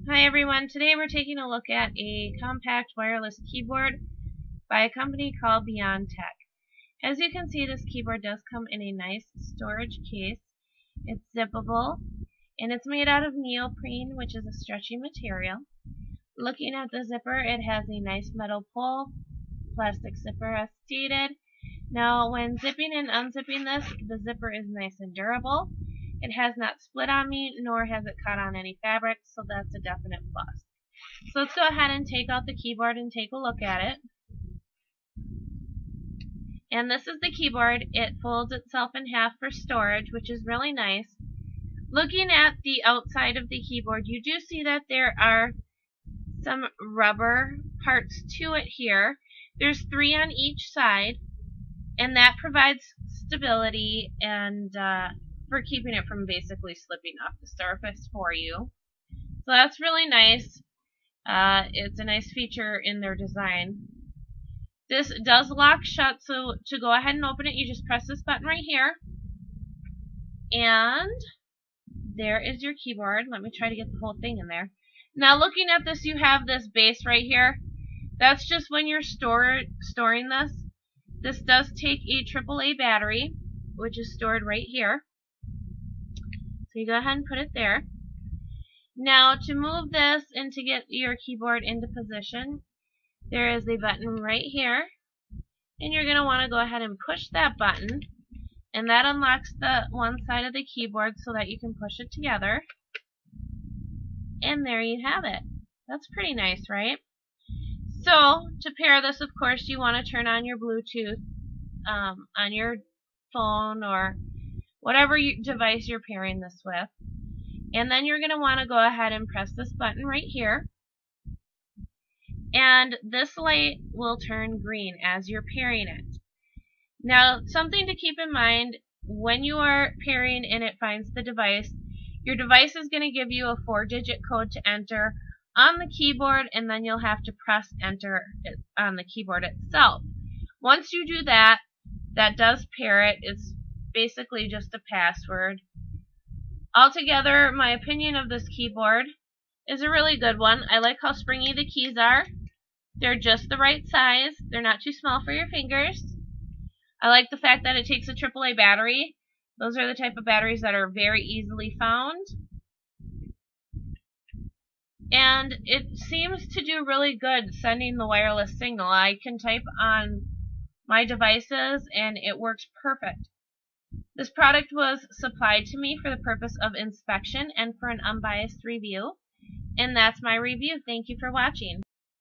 Hi everyone, today we're taking a look at a compact wireless keyboard by a company called BeyondTech. As you can see, this keyboard does come in a nice storage case. It's zippable and it's made out of neoprene, which is a stretchy material. Looking at the zipper, it has a nice metal pull, plastic zipper as stated. Now when zipping and unzipping this, the zipper is nice and durable. It has not split on me, nor has it caught on any fabric, so that's a definite plus. So let's go ahead and take out the keyboard and take a look at it. And this is the keyboard. It folds itself in half for storage, which is really nice. Looking at the outside of the keyboard, you do see that there are some rubber parts to it here. There's 3 on each side, and that provides stability and for keeping it from basically slipping off the surface for you. So that's really nice. It's a nice feature in their design. This does lock shut, so to go ahead and open it, you just press this button right here. And there is your keyboard. Let me try to get the whole thing in there. Now looking at this, you have this base right here. That's just when you're storing this. This does take a AAA battery, which is stored right here. So you go ahead and put it there. Now to move this and to get your keyboard into position, there is a button right here. And you're going to want to go ahead and push that button. And that unlocks the one side of the keyboard so that you can push it together. And there you have it. That's pretty nice, right? So to pair this, of course, you want to turn on your Bluetooth on your phone or whatever device you're pairing this with. And then you're going to want to go ahead and press this button right here. And this light will turn green as you're pairing it. Now, something to keep in mind, when you are pairing and it finds the device, your device is going to give you a 4-digit code to enter on the keyboard, and then you'll have to press enter on the keyboard itself. Once you do that, that does pair it. It's basically just a password. Altogether, my opinion of this keyboard is a really good one. I like how springy the keys are. They're just the right size. They're not too small for your fingers. I like the fact that it takes a AAA battery. Those are the type of batteries that are very easily found. And it seems to do really good sending the wireless signal. I can type on my devices and it works perfect. This product was supplied to me for the purpose of inspection and for an unbiased review. And that's my review. Thank you for watching.